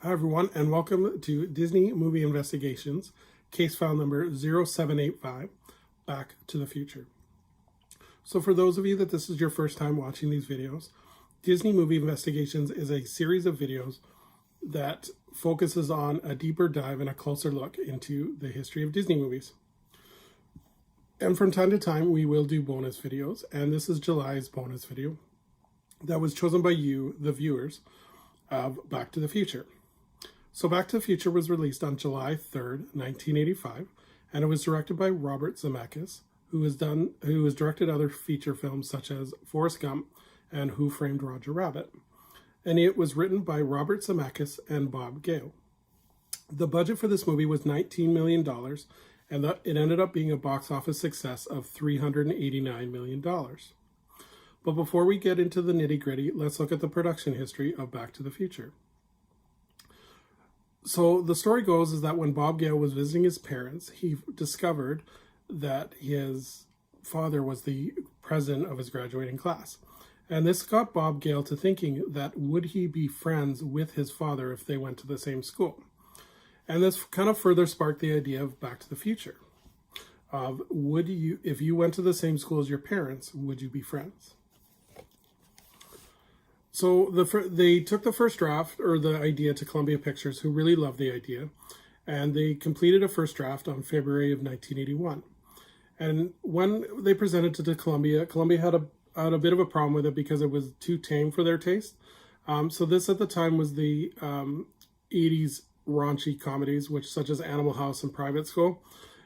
Hi, everyone, and welcome to Disney Movie Investigations, case file number 0785, Back to the Future. So for those of you that this is your first time watching these videos, Disney Movie Investigations is a series of videos that focuses on a deeper dive and a closer look into the history of Disney movies. And from time to time, we will do bonus videos, and this is July's bonus video that was chosen by you, the viewers, of Back to the Future. So Back to the Future was released on July 3rd, 1985, and it was directed by Robert Zemeckis, who has directed other feature films such as Forrest Gump and Who Framed Roger Rabbit. And it was written by Robert Zemeckis and Bob Gale. The budget for this movie was $19 million, and it ended up being a box office success of $389 million. But before we get into the nitty-gritty, let's look at the production history of Back to the Future. So the story goes is that when Bob Gale was visiting his parents, he discovered that his father was the president of his graduating class. And this got Bob Gale to thinking that would he be friends with his father if they went to the same school? And this kind of further sparked the idea of Back to the Future. Of if you went to the same school as your parents, would you be friends? So they took the first draft, or the idea, to Columbia Pictures, who really loved the idea, and they completed a first draft on February of 1981. And when they presented it to Columbia, Columbia had a bit of a problem with it because it was too tame for their taste. So this at the time was the 80s raunchy comedies, such as Animal House and Private School,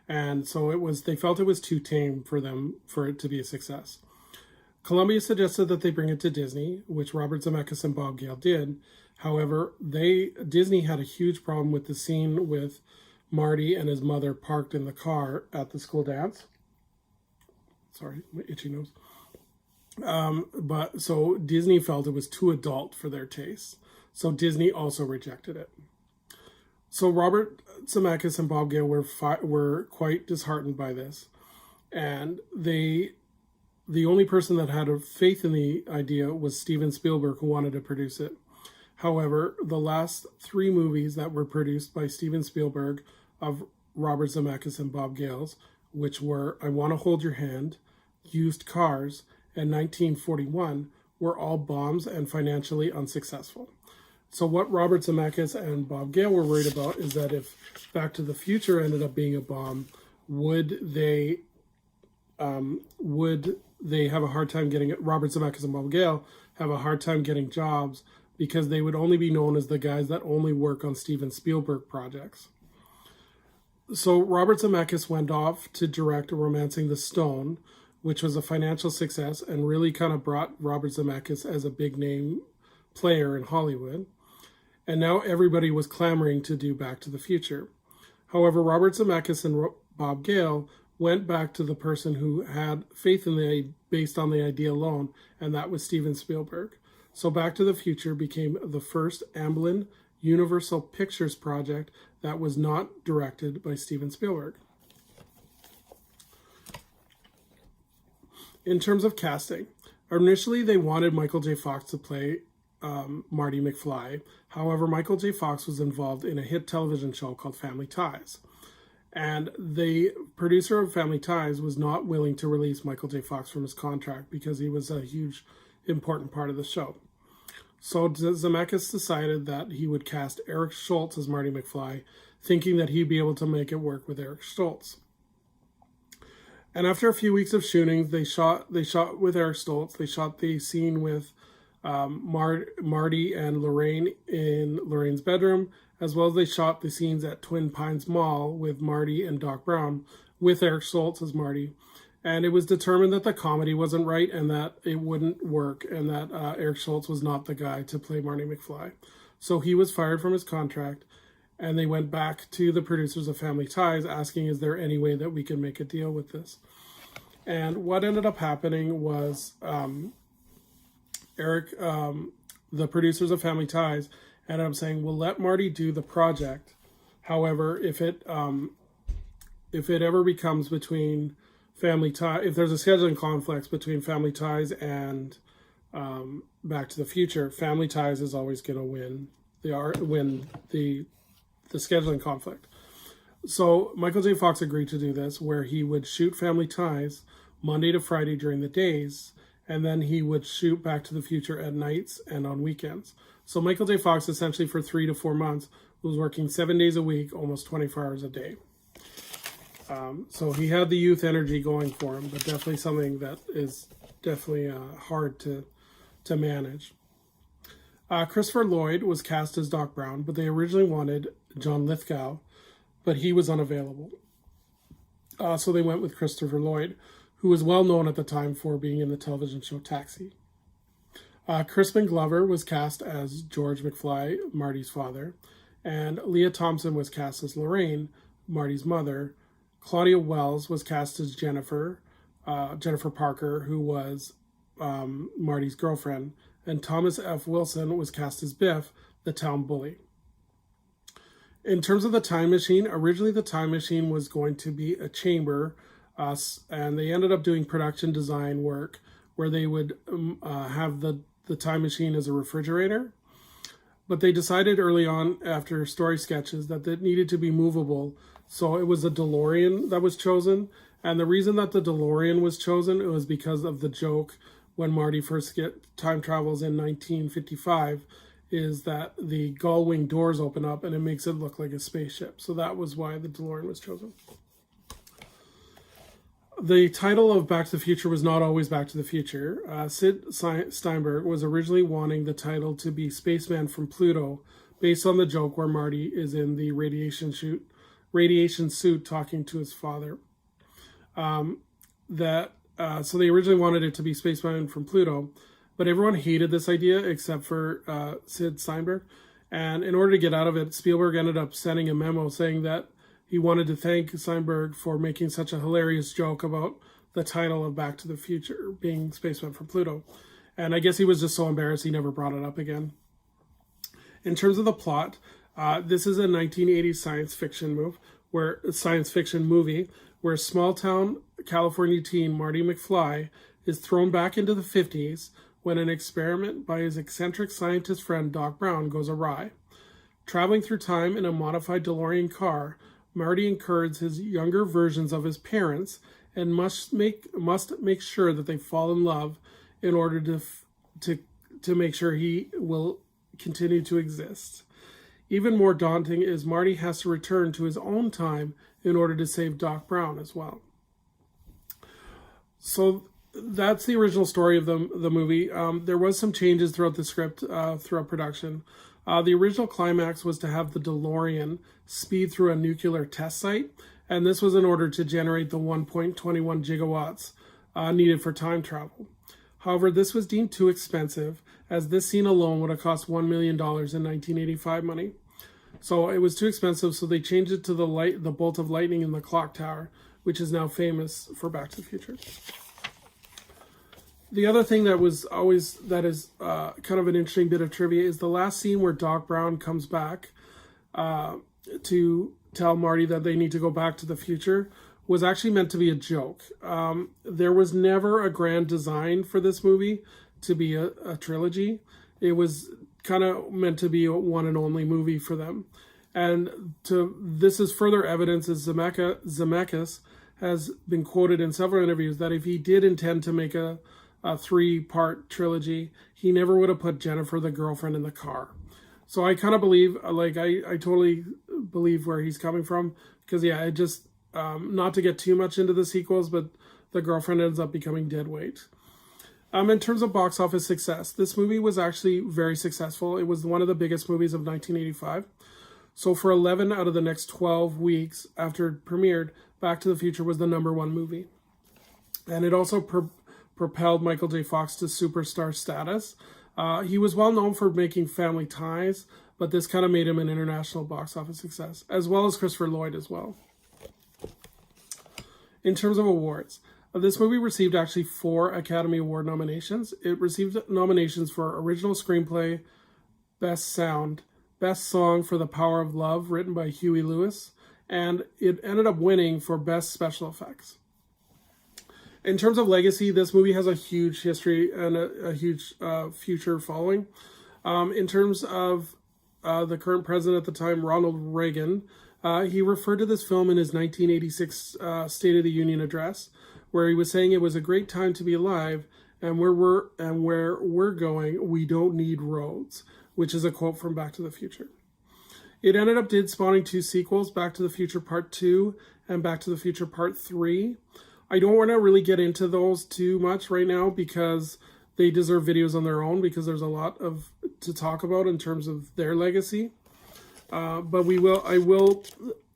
and so they felt it was too tame for it to be a success. Columbia suggested that they bring it to Disney, which Robert Zemeckis and Bob Gale did. However, Disney had a huge problem with the scene with Marty and his mother parked in the car at the school dance. Sorry, my itchy nose. So Disney felt it was too adult for their tastes. So Disney also rejected it. So Robert Zemeckis and Bob Gale were quite disheartened by this, and the only person that had a faith in the idea was Steven Spielberg, who wanted to produce it. However, the last three movies that were produced by Steven Spielberg of Robert Zemeckis and Bob Gale's, which were I Want to Hold Your Hand, Used Cars, and 1941, were all bombs and financially unsuccessful. So what Robert Zemeckis and Bob Gale were worried about is that if Back to the Future ended up being a bomb, would they have a hard time getting it? Robert Zemeckis and Bob Gale have a hard time getting jobs because they would only be known as the guys that only work on Steven Spielberg projects. So Robert Zemeckis went off to direct Romancing the Stone, which was a financial success and really kind of brought Robert Zemeckis as a big name player in Hollywood. And now everybody was clamoring to do Back to the Future. However, Robert Zemeckis and Bob Gale went back to the person who had faith in based on the idea alone, and that was Steven Spielberg. So Back to the Future became the first Amblin Universal Pictures project that was not directed by Steven Spielberg. In terms of casting, initially they wanted Michael J. Fox to play Marty McFly. However, Michael J. Fox was involved in a hit television show called Family Ties. And the producer of Family Ties was not willing to release Michael J. Fox from his contract because he was a huge, important part of the show. So Zemeckis decided that he would cast Eric Stoltz as Marty McFly, thinking that he'd be able to make it work with Eric Stoltz. And after a few weeks of shooting, they shot with Eric Stoltz. They shot the scene with Marty and Lorraine in Lorraine's bedroom, as well as they shot the scenes at Twin Pines Mall with Marty and Doc Brown with Eric Stoltz as Marty. And it was determined that the comedy wasn't right and that it wouldn't work and that Eric Stoltz was not the guy to play Marty McFly. So he was fired from his contract, and they went back to the producers of Family Ties asking, is there any way that we can make a deal with this? And what ended up happening was the producers of Family Ties ended up saying, we'll let Marty do the project. However, if it ever becomes between Family Ties, if there's a scheduling conflict between Family Ties and Back to the Future, Family Ties is always going to win the scheduling conflict. So Michael J. Fox agreed to do this, where he would shoot Family Ties Monday to Friday during the days, and then he would shoot Back to the Future at nights and on weekends. So Michael J. Fox essentially for 3 to 4 months was working 7 days a week, almost 24 hours a day. So he had the youth energy going for him, but definitely something that is definitely hard to manage. Christopher Lloyd was cast as Doc Brown, but they originally wanted John Lithgow, but he was unavailable. So they went with Christopher Lloyd, who was well known at the time for being in the television show Taxi. Crispin Glover was cast as George McFly, Marty's father, and Leah Thompson was cast as Lorraine, Marty's mother. Claudia Wells was cast as Jennifer Parker, who was Marty's girlfriend, and Thomas F. Wilson was cast as Biff, the town bully. In terms of the time machine, originally the time machine was going to be a chamber, and they ended up doing production design work where they would have the time machine as a refrigerator. But they decided early on, after story sketches, that it needed to be movable. So it was a DeLorean that was chosen. And the reason that the DeLorean was chosen, it was because of the joke when Marty first time travels in 1955, is that the gull wing doors open up and it makes it look like a spaceship. So that was why the DeLorean was chosen. The title of Back to the Future was not always Back to the Future. Sid Steinberg was originally wanting the title to be Spaceman from Pluto, based on the joke where Marty is in the radiation suit talking to his father. So they originally wanted it to be Spaceman from Pluto, but everyone hated this idea except for Sid Steinberg. And in order to get out of it, Spielberg ended up sending a memo saying that he wanted to thank Steinberg for making such a hilarious joke about the title of Back to the Future being Spaceman from Pluto. And I guess he was just so embarrassed he never brought it up again. In terms of the plot, this is a 1980s science fiction movie where small-town California teen Marty McFly is thrown back into the 50s when an experiment by his eccentric scientist friend Doc Brown goes awry. Traveling through time in a modified DeLorean car, Marty encourages his younger versions of his parents and must make sure that they fall in love in order to make sure he will continue to exist. Even more daunting is Marty has to return to his own time in order to save Doc Brown as well. So that's the original story of the movie. There was some changes throughout the script, throughout production. The original climax was to have the DeLorean speed through a nuclear test site, and this was in order to generate the 1.21 gigawatts needed for time travel. However, this was deemed too expensive, as this scene alone would have cost $1 million in 1985 money. So it was too expensive, so they changed it to the bolt of lightning in the clock tower, which is now famous for Back to the Future. The other thing that is kind of an interesting bit of trivia is the last scene where Doc Brown comes back to tell Marty that they need to go back to the future was actually meant to be a joke. There was never a grand design for this movie to be a trilogy. It was kind of meant to be a one and only movie for them. And this is further evidence as Zemeckis has been quoted in several interviews that if he did intend to make a 3-part trilogy, he never would have put Jennifer, the girlfriend, in the car. So I kind of believe, I totally believe where he's coming from, because it just, not to get too much into the sequels, but the girlfriend ends up becoming dead weight. In terms of box office success, this movie was actually very successful. It was one of the biggest movies of 1985. So for 11 out of the next 12 weeks after it premiered, Back to the Future was the #1 movie. And it also propelled Michael J. Fox to superstar status. He was well known for making Family Ties, but this kind of made him an international box office success, as well as Christopher Lloyd as well. In terms of awards, this movie received actually 4 Academy Award nominations. It received nominations for Original Screenplay, Best Sound, Best Song for The Power of Love, written by Huey Lewis, and it ended up winning for Best Special Effects. In terms of legacy, this movie has a huge history and a huge future following. In terms of the current president at the time, Ronald Reagan, he referred to this film in his 1986 State of the Union address, where he was saying it was a great time to be alive, and where we're going, we don't need roads, which is a quote from Back to the Future. It ended up spawning 2 sequels, Back to the Future Part 2 and Back to the Future Part 3. I don't want to really get into those too much right now because they deserve videos on their own, because there's a lot to talk about in terms of their legacy. But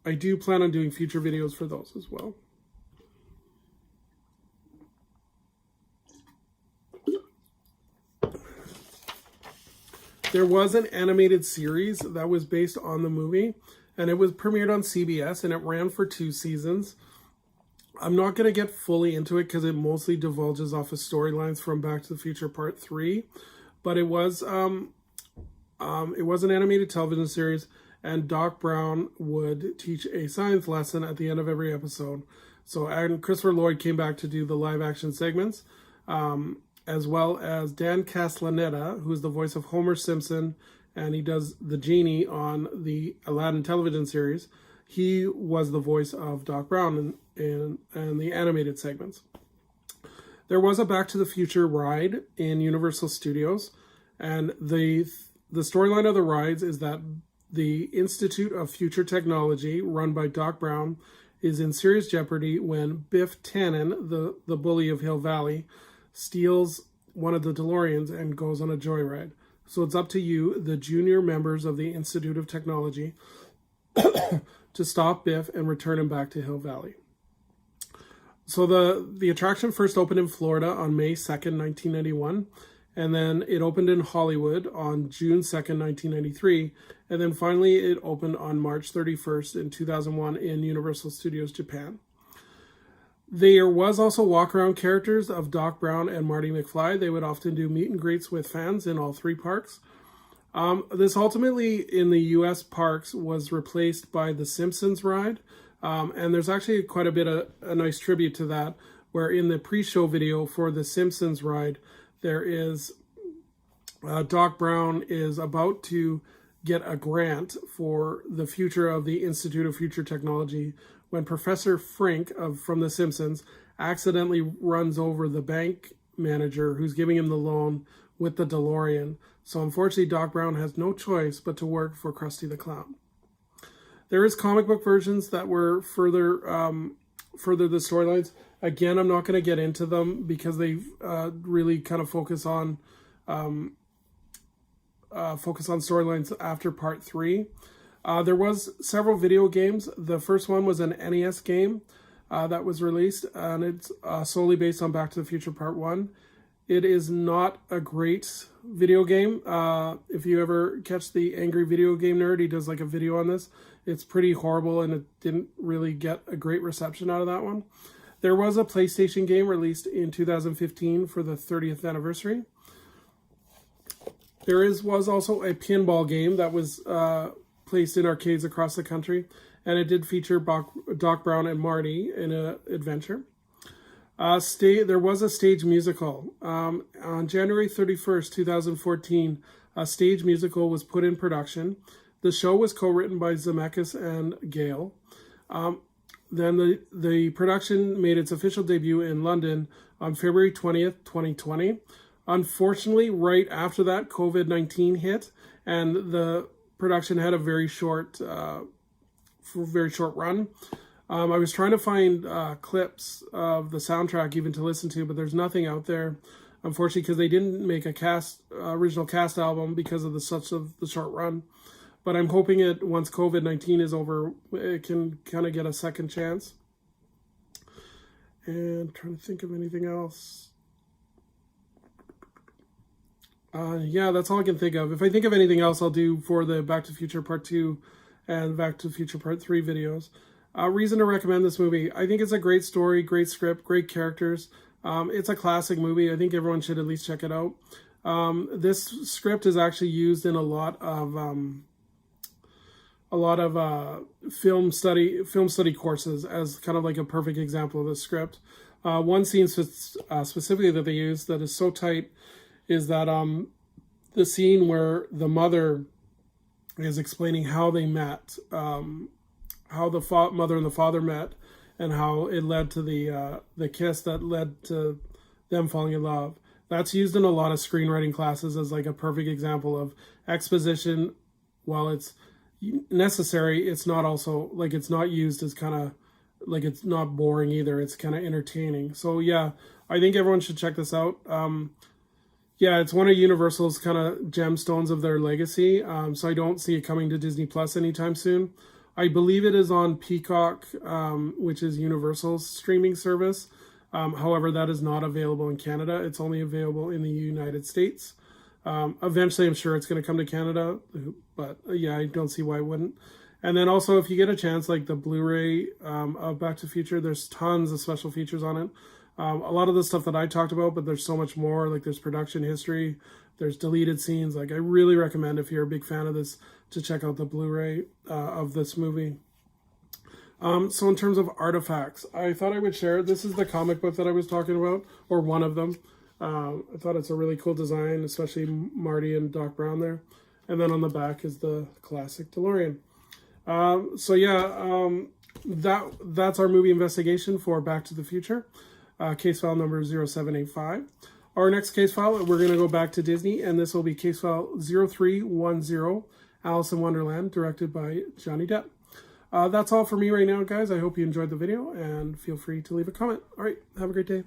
I do plan on doing future videos for those as well. There was an animated series that was based on the movie, and it was premiered on CBS, and it ran for 2 seasons. I'm not going to get fully into it because it mostly divulges off of storylines from Back to the Future Part 3, but it was an animated television series, and Doc Brown would teach a science lesson at the end of every episode. So, and Christopher Lloyd came back to do the live action segments, as well as Dan Castellaneta, who's the voice of Homer Simpson, and he does the genie on the Aladdin television series. He was the voice of Doc Brown in the animated segments. There was a Back to the Future ride in Universal Studios, and the storyline of the rides is that the Institute of Future Technology, run by Doc Brown, is in serious jeopardy when Biff Tannen, the bully of Hill Valley, steals one of the DeLoreans and goes on a joyride. So it's up to you, the junior members of the Institute of Technology, to stop Biff and return him back to Hill Valley. So the attraction first opened in Florida on May 2nd, 1991, and then it opened in Hollywood on June 2nd, 1993, and then finally it opened on March 31st in 2001 in Universal Studios Japan. There was also walk-around characters of Doc Brown and Marty McFly. They would often do meet and greets with fans in all 3 parks. This ultimately, in the U.S. parks, was replaced by the Simpsons Ride. And there's actually quite a bit of a nice tribute to that, where in the pre-show video for the Simpsons Ride, there is Doc Brown is about to get a grant for the future of the Institute of Future Technology when Professor Frink from The Simpsons accidentally runs over the bank manager who's giving him the loan with the DeLorean. So unfortunately, Doc Brown has no choice but to work for Krusty the Clown. There is comic book versions that were further the storylines. Again, I'm not going to get into them because they really kind of focus on storylines after Part 3. There was several video games. The first one was an NES game that was released, and it's solely based on Back to the Future Part 1. It is not a great video game. If you ever catch the Angry Video Game Nerd, he does like a video on this. It's pretty horrible, and it didn't really get a great reception out of that one. There was a PlayStation game released in 2015 for the 30th anniversary. There was also a pinball game that was placed in arcades across the country, and it did feature Doc Brown and Marty in an adventure. There was a stage musical. On January 31st, 2014, a stage musical was put in production. The show was co-written by Zemeckis and Gale. Then the production made its official debut in London on February 20th, 2020. Unfortunately, right after that, COVID-19 hit, and the production had a very short run. I was trying to find clips of the soundtrack even to listen to, but there's nothing out there, unfortunately, because they didn't make a original cast album because of the short run. But I'm hoping once COVID-19 is over, it can kind of get a second chance. And I'm trying to think of anything else. Yeah, that's all I can think of. If I think of anything else, I'll do for the Back to the Future Part 2 and Back to the Future Part 3 videos. Reason to recommend this movie. I think it's a great story, great script, great characters. It's a classic movie. I think everyone should at least check it out. This script is actually used in a lot of film study courses as kind of like a perfect example of the script. One scene specifically that they use that is so tight is that the scene where the mother is explaining how they met, how the mother and the father met, and how it led to the kiss that led to them falling in love. That's used in a lot of screenwriting classes as like a perfect example of exposition. While it's necessary, it's not also like it's not used as kind of like it's not boring either. It's kind of entertaining. So yeah, I think everyone should check this out. Yeah, it's one of Universal's kind of gemstones of their legacy. So I don't see it coming to Disney Plus anytime soon. I believe it is on Peacock, which is Universal's streaming service. However, that is not available in Canada. It's only available in the United States. Eventually, I'm sure it's going to come to Canada, but yeah, I don't see why it wouldn't. And then also, if you get a chance, like the Blu-ray of Back to the Future, there's tons of special features on it. A lot of the stuff that I talked about, but there's so much more. Like there's production history, there's deleted scenes. Like I really recommend, if you're a big fan of this, to check out the Blu-ray of this movie. So in terms of artifacts, I thought I would share. This is the comic book that I was talking about, or one of them. I thought it's a really cool design, especially Marty and Doc Brown there. And then on the back is the classic DeLorean. So yeah, that's our movie investigation for Back to the Future. Case file number 0785. Our next case file, we're going to go back to Disney, and this will be case file 0310, Alice in Wonderland, directed by Johnny Depp. That's all for me right now, guys. I hope you enjoyed the video, and feel free to leave a comment. All right, have a great day.